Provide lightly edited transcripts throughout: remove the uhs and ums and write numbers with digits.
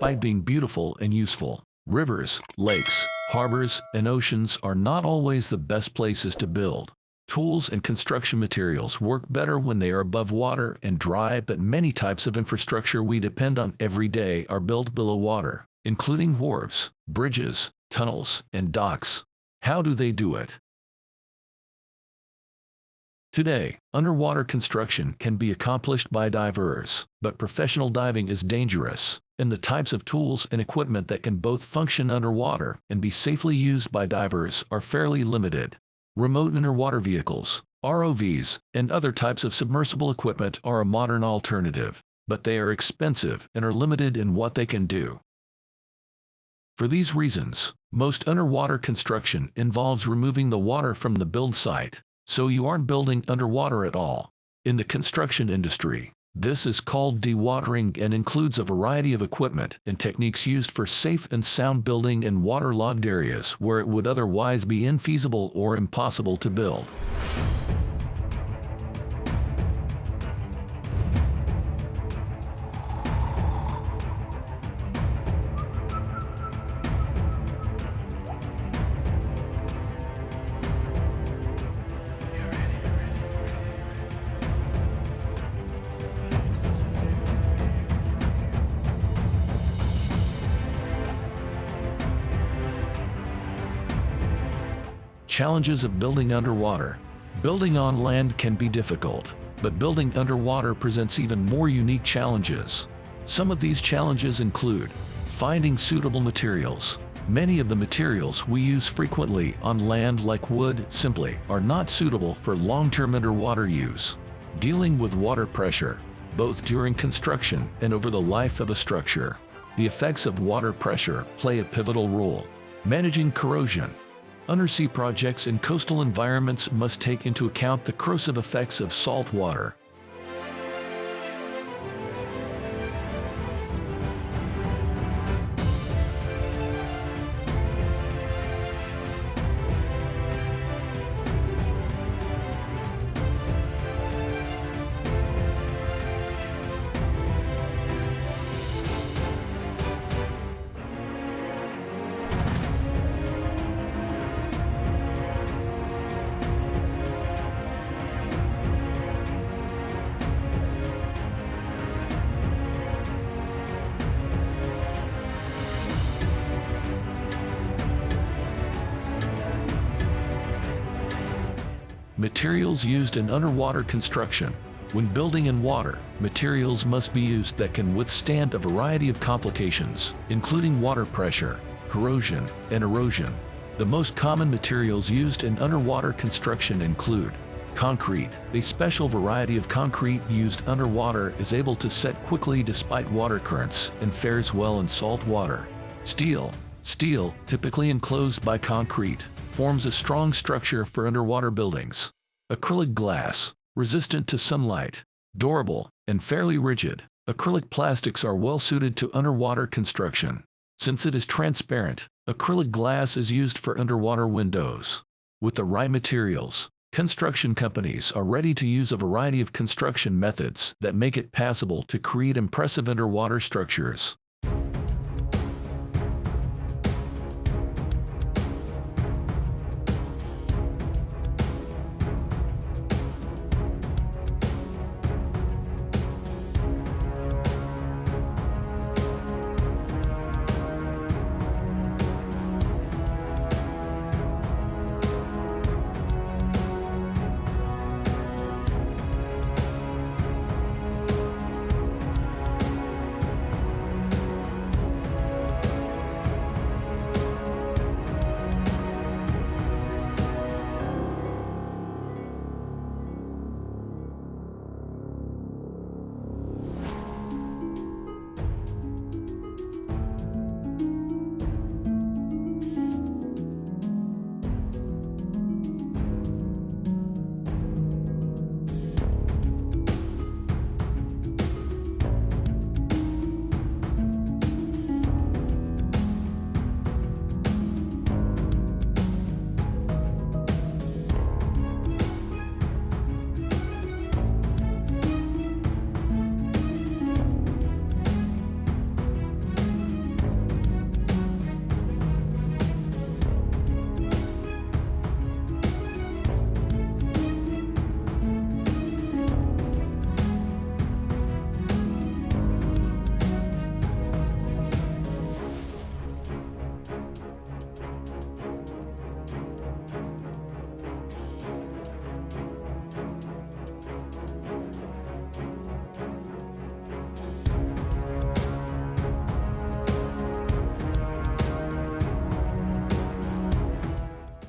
despite being beautiful and useful. Rivers, lakes, harbors, and oceans are not always the best places to build. Tools and construction materials work better when they are above water and dry, but many types of infrastructure we depend on every day are built below water, including wharves, bridges, tunnels, and docks. How do they do it? Today, underwater construction can be accomplished by divers, but professional diving is dangerous, and the types of tools and equipment that can both function underwater and be safely used by divers are fairly limited. Remote underwater vehicles, ROVs, and other types of submersible equipment are a modern alternative, but they are expensive and are limited in what they can do. For these reasons, most underwater construction involves removing the water from the build site, so you aren't building underwater at all. In the construction industry, this is called dewatering and includes a variety of equipment and techniques used for safe and sound building in waterlogged areas where it would otherwise be infeasible or impossible to build. Challenges of building underwater. Building on land can be difficult, but building underwater presents even more unique challenges. Some of these challenges include finding suitable materials. Many of the materials we use frequently on land, like wood, simply are not suitable for long-term underwater use. Dealing with water pressure, both during construction and over the life of a structure. The effects of water pressure play a pivotal role. Managing corrosion. Undersea projects in coastal environments must take into account the corrosive effects of salt water. Materials used in underwater construction. When building in water, materials must be used that can withstand a variety of complications, including water pressure, corrosion, and erosion. The most common materials used in underwater construction include concrete. A special variety of concrete used underwater is able to set quickly despite water currents and fares well in salt water. Steel. Steel, typically enclosed by concrete, forms a strong structure for underwater buildings. Acrylic glass, resistant to sunlight, durable, and fairly rigid. Acrylic plastics are well suited to underwater construction. Since it is transparent, acrylic glass is used for underwater windows. With the right materials, construction companies are ready to use a variety of construction methods that make it possible to create impressive underwater structures.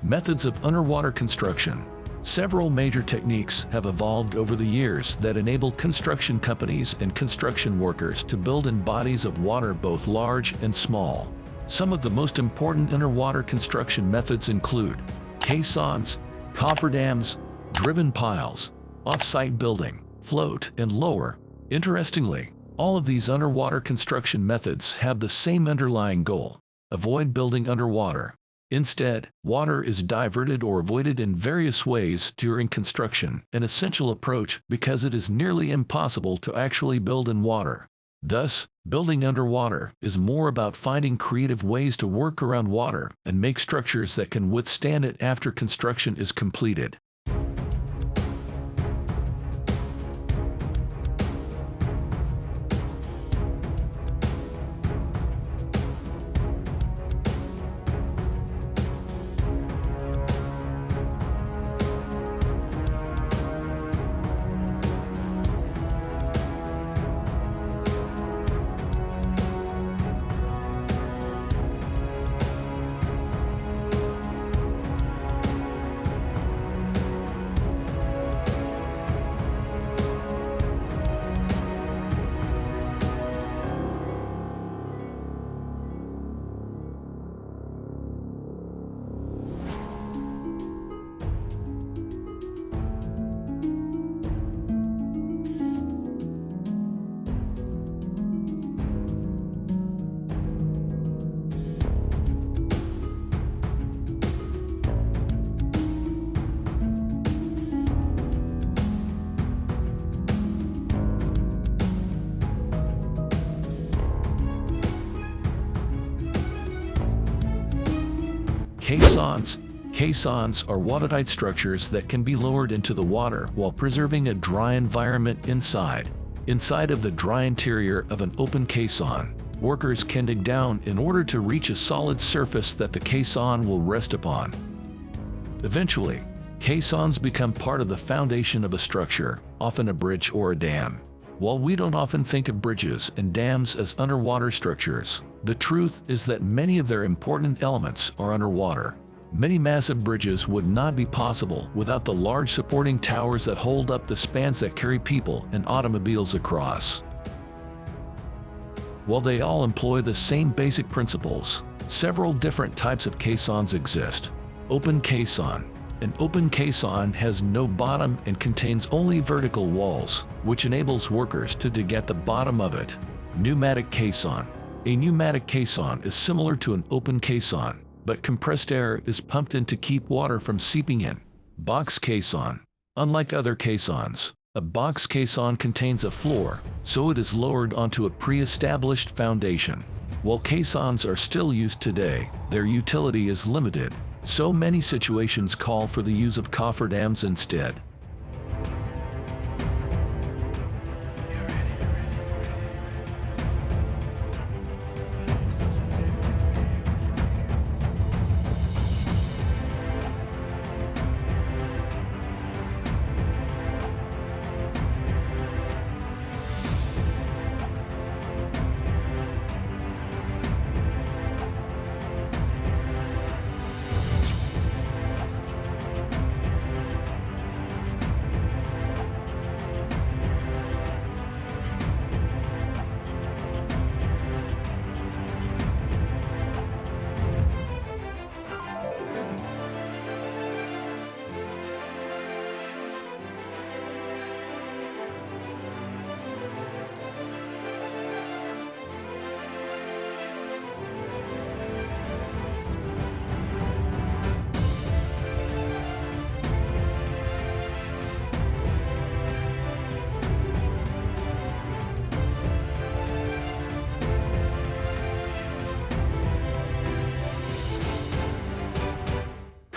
Methods of underwater construction. Several major techniques have evolved over the years that enable construction companies and construction workers to build in bodies of water both large and small. Some of the most important underwater construction methods include caissons, cofferdams, driven piles, off-site building, float, and lower. Interestingly, all of these underwater construction methods have the same underlying goal: avoid building underwater. Instead, water is diverted or avoided in various ways during construction, an essential approach because it is nearly impossible to actually build in water. Thus, building underwater is more about finding creative ways to work around water and make structures that can withstand it after construction is completed. Caissons. Caissons are watertight structures that can be lowered into the water while preserving a dry environment inside. Inside of the dry interior of an open caisson, workers can dig down in order to reach a solid surface that the caisson will rest upon. Eventually, caissons become part of the foundation of a structure, often a bridge or a dam. While we don't often think of bridges and dams as underwater structures, the truth is that many of their important elements are underwater. Many massive bridges would not be possible without the large supporting towers that hold up the spans that carry people and automobiles across. While they all employ the same basic principles, several different types of caissons exist. Open caisson. An open caisson has no bottom and contains only vertical walls, which enables workers to dig at the bottom of it. Pneumatic caisson. A pneumatic caisson is similar to an open caisson, but compressed air is pumped in to keep water from seeping in. Box caisson. Unlike other caissons, a box caisson contains a floor, so it is lowered onto a pre-established foundation. While caissons are still used today, their utility is limited, so many situations call for the use of cofferdams instead.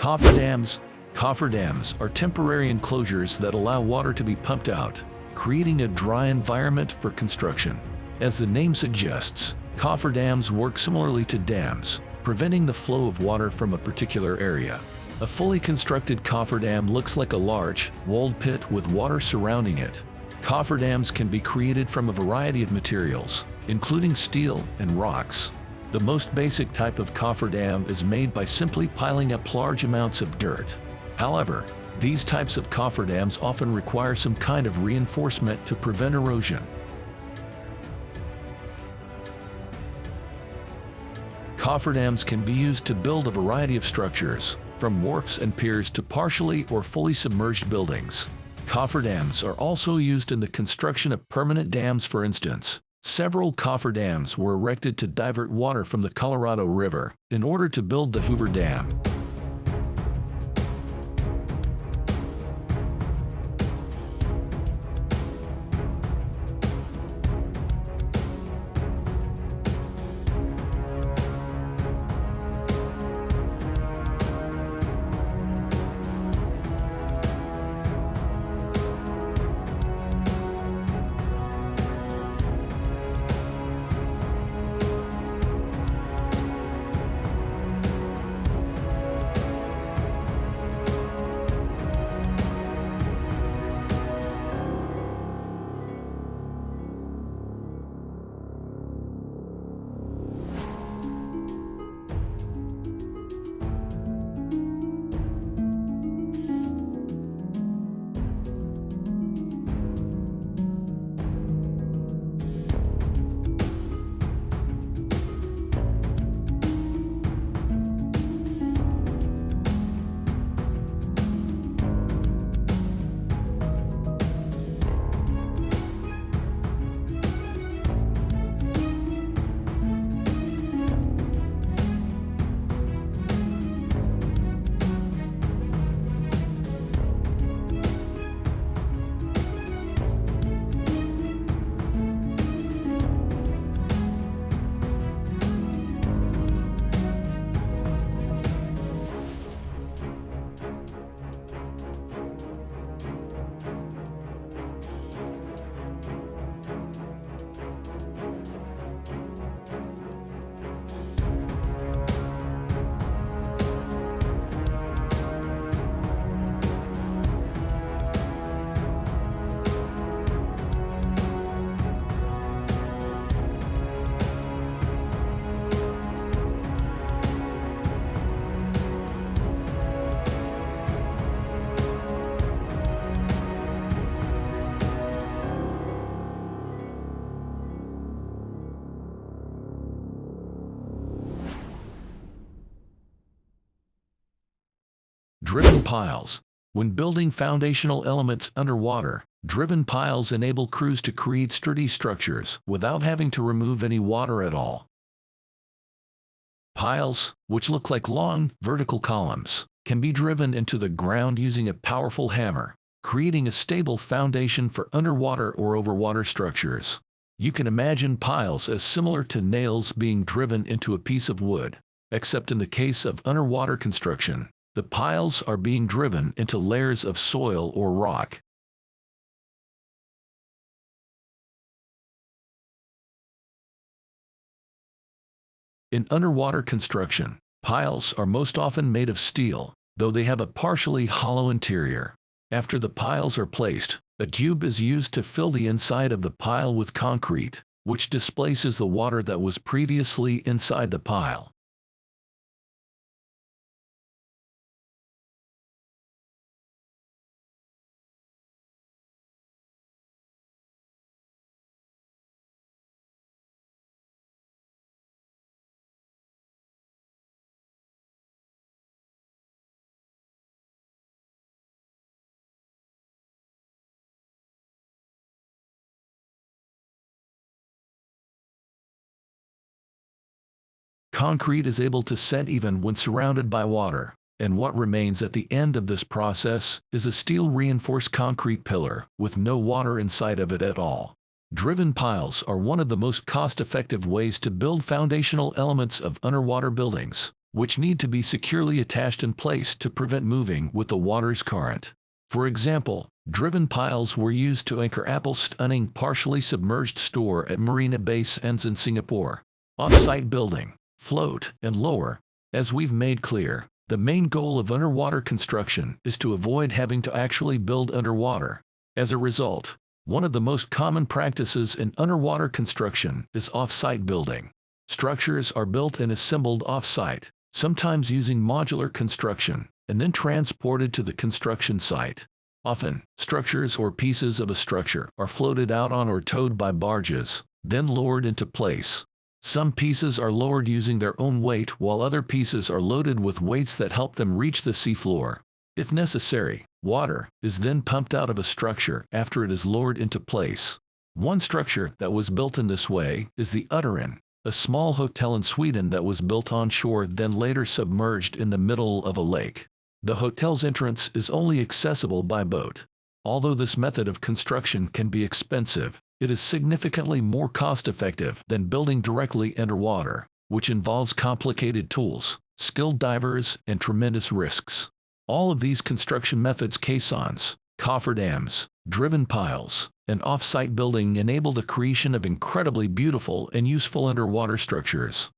Cofferdams. Cofferdams are temporary enclosures that allow water to be pumped out, creating a dry environment for construction. As the name suggests, cofferdams work similarly to dams, preventing the flow of water from a particular area. A fully constructed cofferdam looks like a large, walled pit with water surrounding it. Cofferdams can be created from a variety of materials, including steel and rocks. The most basic type of cofferdam is made by simply piling up large amounts of dirt. However, these types of cofferdams often require some kind of reinforcement to prevent erosion. Cofferdams can be used to build a variety of structures, from wharfs and piers to partially or fully submerged buildings. Cofferdams are also used in the construction of permanent dams. For instance, several cofferdams were erected to divert water from the Colorado River in order to build the Hoover Dam. Driven piles. When building foundational elements underwater, driven piles enable crews to create sturdy structures without having to remove any water at all. Piles, which look like long, vertical columns, can be driven into the ground using a powerful hammer, creating a stable foundation for underwater or overwater structures. You can imagine piles as similar to nails being driven into a piece of wood, except in the case of underwater construction, the piles are being driven into layers of soil or rock. In underwater construction, piles are most often made of steel, though they have a partially hollow interior. After the piles are placed, a tube is used to fill the inside of the pile with concrete, which displaces the water that was previously inside the pile. Concrete is able to set even when surrounded by water, and what remains at the end of this process is a steel-reinforced concrete pillar with no water inside of it at all. Driven piles are one of the most cost-effective ways to build foundational elements of underwater buildings, which need to be securely attached in place to prevent moving with the water's current. For example, driven piles were used to anchor Apple's stunning partially submerged store at Marina Bay Sands in Singapore. Off-site building, float, and lower. As we've made clear, the main goal of underwater construction is to avoid having to actually build underwater. As a result, one of the most common practices in underwater construction is off-site building. Structures are built and assembled off-site, sometimes using modular construction, and then transported to the construction site. Often, structures or pieces of a structure are floated out on or towed by barges, then lowered into place. Some pieces are lowered using their own weight, while other pieces are loaded with weights that help them reach the seafloor. If necessary, water is then pumped out of a structure after it is lowered into place. One structure that was built in this way is the Uttern, a small hotel in Sweden that was built on shore then later submerged in the middle of a lake. The hotel's entrance is only accessible by boat. Although this method of construction can be expensive, it is significantly more cost-effective than building directly underwater, which involves complicated tools, skilled divers, and tremendous risks. All of these construction methods, caissons, cofferdams, driven piles, and off-site building, enable the creation of incredibly beautiful and useful underwater structures.